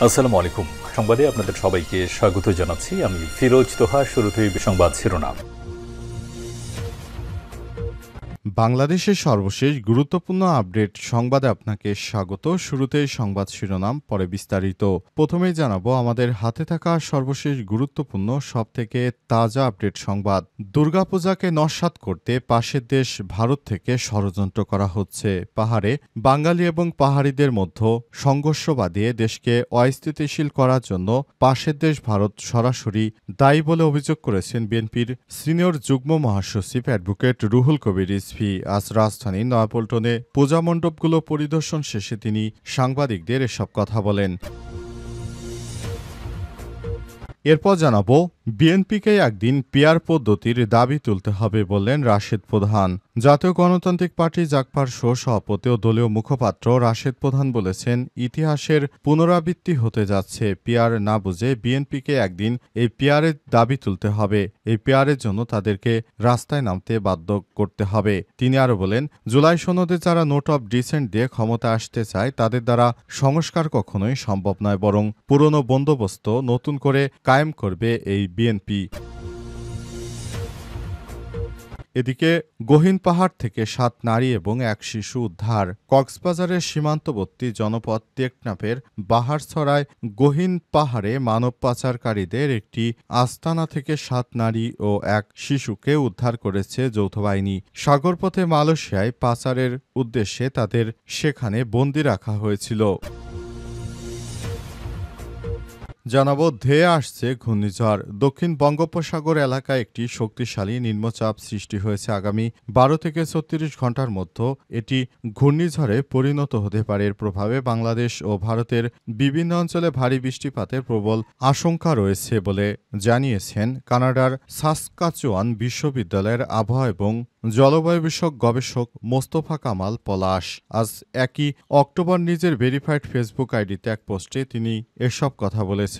আসসালামু আলাইকুম। সংবাদে আপনাদের সবাইকে স্বাগত জানাচ্ছি। আমি ফিরোজ তোহা। শুরুতেই সংবাদ শিরোনাম। বাংলাদেশের সর্বশেষ গুরুত্বপূর্ণ আপডেট সংবাদে আপনাকে স্বাগত। শুরুতেই সংবাদ শিরোনাম, পরে বিস্তারিত। প্রথমেই জানাবো আমাদের হাতে থাকা সর্বশেষ গুরুত্বপূর্ণ সবথেকে তাজা আপডেট সংবাদ। দুর্গাপূজাকে নস্যাৎ করতে পাশের দেশ ভারত থেকে ষড়যন্ত্র করা হচ্ছে। পাহাড়ে বাঙালি এবং পাহাড়িদের মধ্যে সংঘর্ষ বাঁধিয়ে দেশকে অস্থিতিশীল করার জন্য পাশের দেশ ভারত সরাসরি দায়ী বলে অভিযোগ করেছেন বিএনপির সিনিয়র যুগ্ম মহাসচিব অ্যাডভোকেট রুহুল কবির রিজভী। আজ রাজধানীর নয়াপল্টনে পূজা মণ্ডপগুলো পরিদর্শন শেষে তিনি সাংবাদিকদের এসব কথা বলেন। এরপর জানাবো বিএনপিকে একদিন পিয়ার পদ্ধতির দাবি তুলতে হবে বললেন রাশেদ প্রধান। জাতীয় গণতান্ত্রিক পার্টি জাগপার সভাপতি ও দলীয় মুখপাত্র রাশেদ প্রধান বলেছেন, ইতিহাসের পুনরাবৃত্তি হতে যাচ্ছে। পিয়ার না বুঝে বিএনপিকে একদিন এই পিয়ারের দাবি তুলতে হবে। এই পিয়ারের জন্য তাদেরকে রাস্তায় নামতে বাধ্য করতে হবে। তিনি আরও বলেন, জুলাই সনদে যারা নোট অব ডিসেন্ট দিয়ে ক্ষমতা আসতে চায় তাদের দ্বারা সংস্কার কখনোই সম্ভব নয়, বরং পুরনো বন্দোবস্ত নতুন করে কায়েম করবে এই বিএনপি। এদিকে গহীন পাহাড় থেকে 7 নারী এবং 1 শিশু উদ্ধার। কক্সবাজারের সীমান্তবর্তী জনপদ টেকনাফের বাহারছড়ায় গহীন পাহাড়ে মানব পাচারকারীদের একটি আস্তানা থেকে 7 নারী ও 1 শিশুকে উদ্ধার করেছে যৌথ বাহিনী। সাগরপথে মালয়েশিয়ায় পাচারের উদ্দেশ্যে তাদের সেখানে বন্দী রাখা হয়েছিল। জানাবো ধেয়ে আসছে ঘূর্ণিঝড়। দক্ষিণ বঙ্গোপসাগর এলাকায় একটি শক্তিশালী নিম্নচাপ সৃষ্টি হয়েছে। আগামী 12 থেকে 36 ঘন্টার মধ্যে এটি ঘূর্ণিঝড়ে পরিণত হতে পারে। এর প্রভাবে বাংলাদেশ ও ভারতের বিভিন্ন অঞ্চলে ভারী বৃষ্টিপাতের প্রবল আশঙ্কা রয়েছে বলে জানিয়েছেন কানাডার সাসকাচুয়ান বিশ্ববিদ্যালয়ের আবহাওয়া এবং জলবায়ু বিষয়ক গবেষক মোস্তফা কামাল পলাশ। আজ 1 অক্টোবর নিজের ভেরিফাইড ফেসবুক আইডিতে এক পোস্টে তিনি এসব কথা বলেছেন।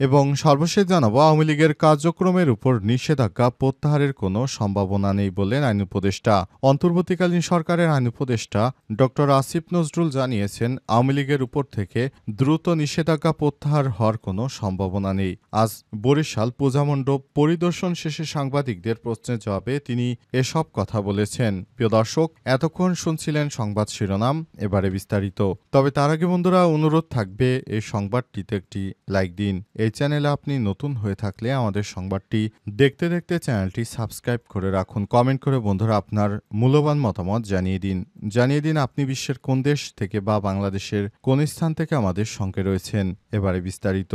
এবং সর্বশেষ জানাবো আওয়ামী লীগের কার্যক্রমের উপর নিষেধাজ্ঞা প্রত্যাহারের কোনো সম্ভাবনা নেই বললেন আইন উপদেষ্টা। অন্তর্বর্তীকালীন সরকারের আইন উপদেষ্টা ড আসিফ নজরুল জানিয়েছেন, আওয়ামী লীগের উপর থেকে দ্রুত নিষেধাজ্ঞা প্রত্যাহার হওয়ার কোনো সম্ভাবনা নেই। আজ বরিশাল পূজা মণ্ডপ পরিদর্শন শেষে সাংবাদিকদের প্রশ্নের জবাবে তিনি এসব কথা বলেছেন। প্রিয় দর্শক, এতক্ষণ শুনছিলেন সংবাদ শিরোনাম, এবারে বিস্তারিত। তবে তার আগে বন্ধুরা অনুরোধ থাকবে এই সংবাদটিতে একটি লাইক দিন। এই চ্যানেলে আপনি নতুন হয়ে থাকলে আমাদের সংবাদটি দেখতে দেখতে চ্যানেলটি সাবস্ক্রাইব করে রাখুন। কমেন্ট করে বন্ধুরা আপনার মূল্যবান মতামত জানিয়ে দিন আপনি বিশ্বের কোন দেশ থেকে বা বাংলাদেশের কোন স্থান থেকে আমাদের সঙ্গে রয়েছেন। এবারে বিস্তারিত।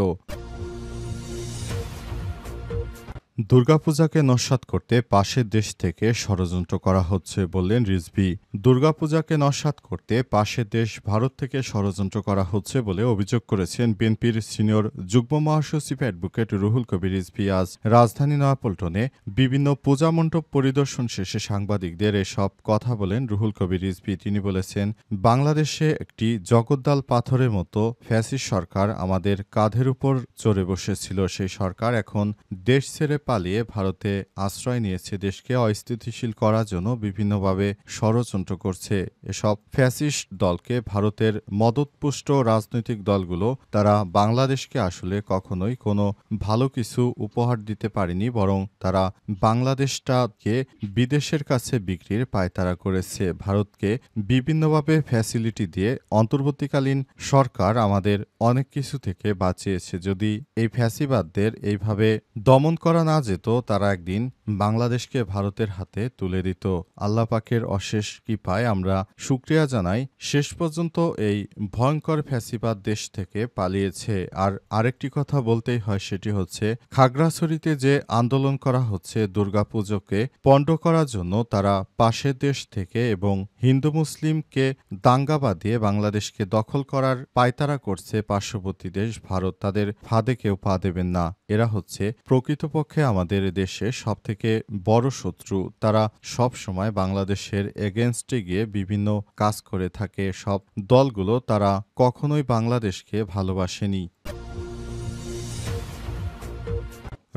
দুর্গাপূজাকে নস্যাৎ করতে পাশের দেশ থেকে ষড়যন্ত্র করা হচ্ছে বললেন রিজভী। দুর্গাপূজাকে নস্যাৎ করতে পাশের দেশ ভারত থেকে ষড়যন্ত্র করা হচ্ছে বলে অভিযোগ করেছেন বিএনপির সিনিয়র যুগ্ম মহাসচিব অ্যাডভোকেট রুহুল কবির রিজভী। আজ রাজধানী নয়াপল্টনে বিভিন্ন পূজা মণ্ডপ পরিদর্শন শেষে সাংবাদিকদের এসব কথা বলেন রুহুল কবির রিজভী। তিনি বলেছেন, বাংলাদেশে একটি জগদ্দল পাথরের মতো ফ্যাসিস্ট সরকার আমাদের কাঁধের উপর চড়ে বসেছিল। সেই সরকার এখন দেশ ছেড়ে পালিয়ে ভারতে আশ্রয় নিয়েছে। দেশকে অস্থিতিশীল করার জন্য বিভিন্নভাবে ষড়যন্ত্র করছে। এসব ফ্যাসিস্ট দলকে ভারতের মদতপুষ্ট রাজনৈতিক দলগুলো তারা বাংলাদেশকে আসলে কখনোই কোনো ভালো কিছু উপহার দিতে পারেনি, বরং তারা বাংলাদেশটাকে বিদেশের কাছে বিক্রির পায়তারা করেছে। ভারতকে বিভিন্নভাবে ফ্যাসিলিটি দিয়ে অন্তর্বর্তীকালীন সরকার আমাদের অনেক কিছু থেকে বাঁচিয়েছে। যদি এই ফ্যাসিবাদদের এইভাবে দমন করা না যেত, তারা একদিন বাংলাদেশকে ভারতের হাতে তুলে দিত। আল্লাহ পাকের অশেষ কৃপায় আমরা শুকরিয়া জানাই, শেষ পর্যন্ত এই ভয়ঙ্কর ফ্যাসিবাদ দেশ থেকে পালিয়েছে। আর আরেকটি কথা বলতেই হয়, সেটি হচ্ছে খাগড়াছড়িতে যে আন্দোলন করা হচ্ছে দুর্গাপুজোকে পণ্ড করার জন্য, তারা পাশের দেশ থেকে এবং হিন্দু মুসলিমকে দাঙ্গা বাঁধিয়ে বাংলাদেশকে দখল করার পায়তারা করছে পার্শ্ববর্তী দেশ ভারত। তাদের ফাঁদে কেউ পা দেবেন না। এরা হচ্ছে প্রকৃতপক্ষে আমাদের দেশের সবথেকে বড় শত্রু। তারা সব সময় বাংলাদেশের এগেনস্টে গিয়ে বিভিন্ন কাজ করে থাকে। সব দলগুলো তারা কখনোই বাংলাদেশকে ভালোবাসেনি।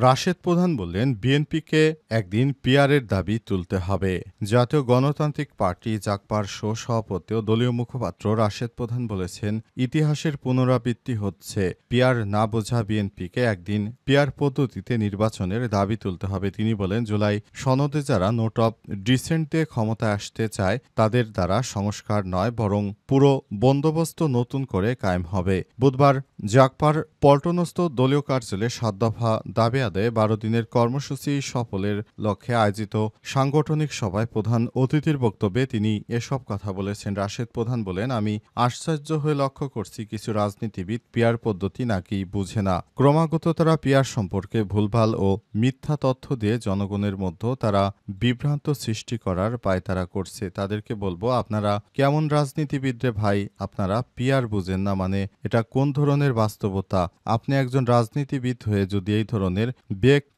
রাশেদ প্রধান বললেন, বিএনপিকে একদিন পিআরের দাবি তুলতে হবে। জাতীয় গণতান্ত্রিক পার্টি জাগপার সভাপতি ও দলীয় মুখপাত্র রাশেদ প্রধান বলেছেন, ইতিহাসের পুনরাবৃত্তি হচ্ছে। পিআর না বোঝা বিএনপিকে একদিন পিআর পদ্ধতিতে নির্বাচনের দাবি তুলতে হবে। তিনি বলেন, জুলাই সনদে যারা নোট অব ডিসেন্ট দিয়ে ক্ষমতায় আসতে চায় তাদের দ্বারা সংস্কার নয়, বরং পুরো বন্দোবস্ত নতুন করে কায়েম হবে। বুধবার জাগপার পল্টনস্থ দলীয় কার্যালয়ে ৭ দফা দাবি আদায়ে ১২ দিনের কর্মসূচি সফলের লক্ষ্যে আয়োজিত সাংগঠনিক সভায় প্রধান অতিথির বক্তব্যে তিনি এসব কথা বলেছেন। রাশেদ প্রধান বলেন, আমি আশ্চর্য হয়ে লক্ষ্য করছি কিছু রাজনীতিবিদ পিআর পদ্ধতি নাকি বুঝে না। ক্রমাগত তারা পিআর সম্পর্কে ভুলভাল ও মিথ্যা তথ্য দিয়ে জনগণের মধ্যে তারা বিভ্রান্ত সৃষ্টি করার পায়তারা করছে। তাদেরকে বলবো, আপনারা কেমন রাজনীতিবিদ রে ভাই? আপনারা পিআর বুঝেন না মানে এটা কোন ধরনের বাস্তবতা? আপনি একজন রাজনীতিবিদ হয়ে যদি এই ধরনের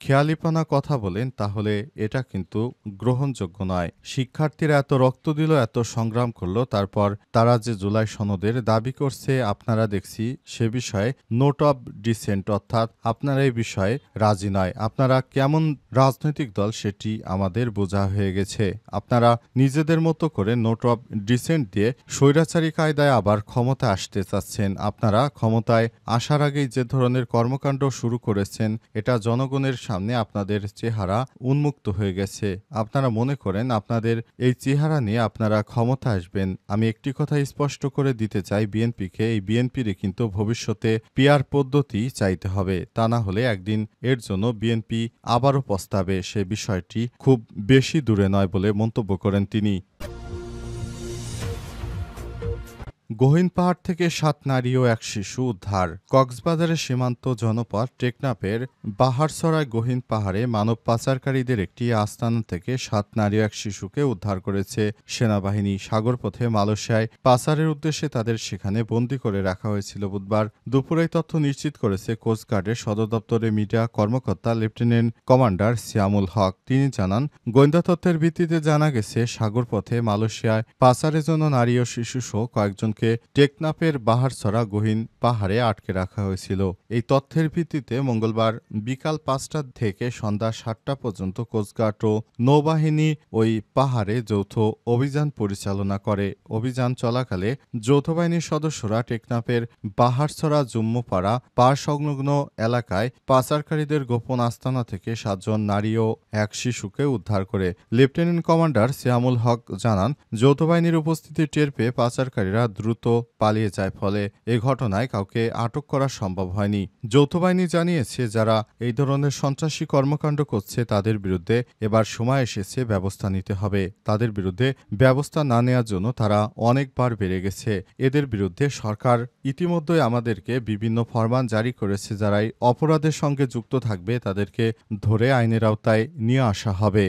খেয়ালিপনা কথা বলেন তাহলে এটা কিন্তু গ্রহণযোগ্য নয়। শিক্ষার্থীরা এত রক্ত দিল, এত সংগ্রাম করলো, তারপর তারা যে জুলাই সনদের দাবি করছে আপনারা দেখছি সে বিষয়ে নোট অব ডিসেন্ট, অর্থাৎ আপনারা এই বিষয়ে রাজি নয়। আপনারা কেমন রাজনৈতিক দল সেটি আমাদের বোঝা হয়ে গেছে। আপনারা নিজেদের মতো করে নোট অব ডিসেন্ট দিয়ে স্বৈরাচারী কায়দায় আবার ক্ষমতায় আসতে চাচ্ছেন। আপনারা ক্ষমতায় আসার আগেই যে ধরনের কর্মকাণ্ড শুরু করেছেন এটা জনগণের সামনে আপনাদের চেহারা উন্মুক্ত হয়ে গেছে। আপনারা মনে করেন আপনাদের এই চেহারা নিয়ে আপনারা ক্ষমতা আসবেন। আমি একটি কথা স্পষ্ট করে দিতে চাই, বিএনপিকে, এই বিএনপির কিন্তু ভবিষ্যতে পিআর পদ্ধতি চাইতে হবে। তা না হলে একদিন এর জন্য বিএনপি আবারও পস্তাবে। সে বিষয়টি খুব বেশি দূরে নয় বলে মন্তব্য করেন তিনি। গহীন পাহাড় থেকে ৭ নারী ও ১ শিশু উদ্ধার। কক্সবাজারের সীমান্ত জনপদ টেকনাফের বাহারছড়ায় গহীন পাহাড়ে মানব পাচারকারীদের একটি আস্তানা থেকে ৭ নারী ও ১ শিশুকে উদ্ধার করেছে সেনাবাহিনী। সাগরপথে মালয়েশিয়ায় পাচারের উদ্দেশ্যে তাদের সেখানে বন্দী করে রাখা হয়েছিল। বুধবার দুপুরে তথ্য নিশ্চিত করেছে কোস্টগার্ডের সদর দপ্তরের মিডিয়া কর্মকর্তা লেফটেন্যান্ট কমান্ডার সিয়ামুল হক। তিনি জানান, গোয়েন্দা তথ্যের ভিত্তিতে জানা গেছে সাগরপথে মালয়েশিয়ায় পাচারের জন্য নারী ও শিশুসহ কয়েকজনকে টেকনাফের বাহারছড়া গহীন পাহাড়ে আটকে রাখা হয়েছিল। এই তথ্যের ভিত্তিতে মঙ্গলবার বিকাল ৫টা থেকে সন্ধ্যা ৭টা পর্যন্ত কোস্টগার্ড ও নৌবাহিনী ওই পাহাড়ে যৌথ অভিযান পরিচালনা করে। অভিযান চলাকালে যৌথ বাহিনীর সদস্যরা টেকনাফের বাহারছড়া জুম্মুপাড়া পাড় সংলগ্ন এলাকায় পাচারকারীদের গোপন আস্তানা থেকে ৭ জন নারী ও ১ শিশুকে উদ্ধার করে। লেফটেন্যান্ট কমান্ডার সিয়ামুল হক জানান, যৌথ বাহিনীর উপস্থিতি টের পেয়ে পাচারকারীরা দ্রুত পালিয়ে যায়, ফলে এ ঘটনায় কাউকে আটক করা সম্ভব হয়নি। যৌথ বাহিনী জানিয়েছে, যারা এই ধরনের সন্ত্রাসী কর্মকাণ্ড করছে তাদের বিরুদ্ধে এবার সময় এসেছে ব্যবস্থা নিতে হবে। তাদের বিরুদ্ধে ব্যবস্থা না নেওয়ার জন্য তারা অনেকবার বেড়ে গেছে। এদের বিরুদ্ধে সরকার ইতিমধ্যে আমাদেরকে বিভিন্ন ফরমান জারি করেছে। যারাই অপরাধের সঙ্গে যুক্ত থাকবে তাদেরকে ধরে আইনের আওতায় নিয়ে আসা হবে।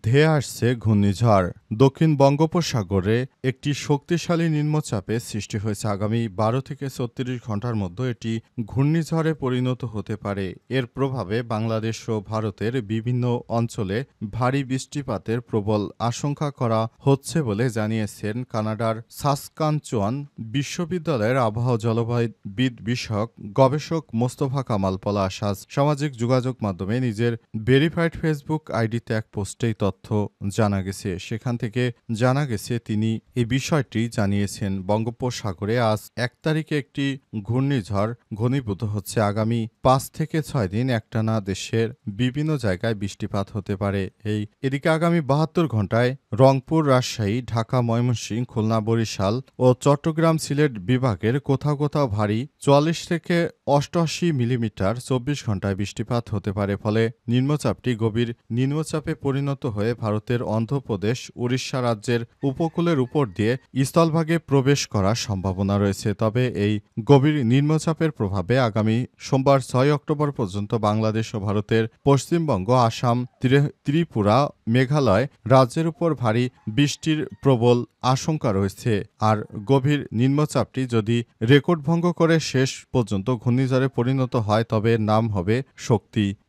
ধেয়ে আসছে ঘূর্ণিঝড়। দক্ষিণ বঙ্গোপসাগরে একটি শক্তিশালী নিম্নচাপের সৃষ্টি হয়েছে। আগামী ১২ থেকে ৩৬ ঘন্টার মধ্যে এটি ঘূর্ণিঝড়ে পরিণত হতে পারে। এর প্রভাবে বাংলাদেশ ও ভারতের বিভিন্ন অঞ্চলে ভারী বৃষ্টিপাতের প্রবল আশঙ্কা করা হচ্ছে বলে জানিয়েছেন কানাডার সাসকানচুয়ান বিশ্ববিদ্যালয়ের আবহাওয়া জলবায়ুবিদ বিষয়ক গবেষক মোস্তফা কামাল পলাশ আজ সামাজিক যোগাযোগ মাধ্যমে নিজের ভেরিফাইড ফেসবুক আইডিতে এক পোস্টেই তথ্য জানা গেছে। সেখান থেকে জানা গেছে তিনি এই বিষয়টি জানিয়েছেন। বঙ্গোপসাগরে আজ ১ তারিখে একটি ঘূর্ণিঝড় ঘনীভূত হচ্ছে। আগামী ৫ থেকে ৬ দিন একটানা দেশের বিভিন্ন জায়গায় বৃষ্টিপাত হতে পারে। এদিকে আগামী ৭২ ঘন্টায় রংপুর, রাজশাহী, ঢাকা, ময়মনসিংহ, খুলনা, বরিশাল ও চট্টগ্রাম, সিলেট বিভাগের কোথাও কোথাও ভারী ৪৪ থেকে ৮৮ মিলিমিটার ২৪ ঘন্টায় বৃষ্টিপাত হতে পারে। ফলে নিম্নচাপটি গভীর নিম্নচাপে পরিণত হয়ে ভারতের অন্ধ্রপ্রদেশ, উড়িষ্যা রাজ্যের উপকূলের উপর দিয়ে স্থলভাগে প্রবেশ করার সম্ভাবনা রয়েছে। তবে এই গভীর নিম্নচাপের প্রভাবে আগামী সোমবার ৬ অক্টোবর পর্যন্ত বাংলাদেশ ও ভারতের পশ্চিমবঙ্গ, আসাম, ত্রিপুরা, মেঘালয় রাজ্যের উপর ভারী বৃষ্টির প্রবল আশঙ্কা রয়েছে। আর গভীর নিম্নচাপটি যদি রেকর্ড ভঙ্গ করে শেষ পর্যন্ত ঘূর্ণিঝড়ে পরিণত হয় তবে নাম হবে শক্তি।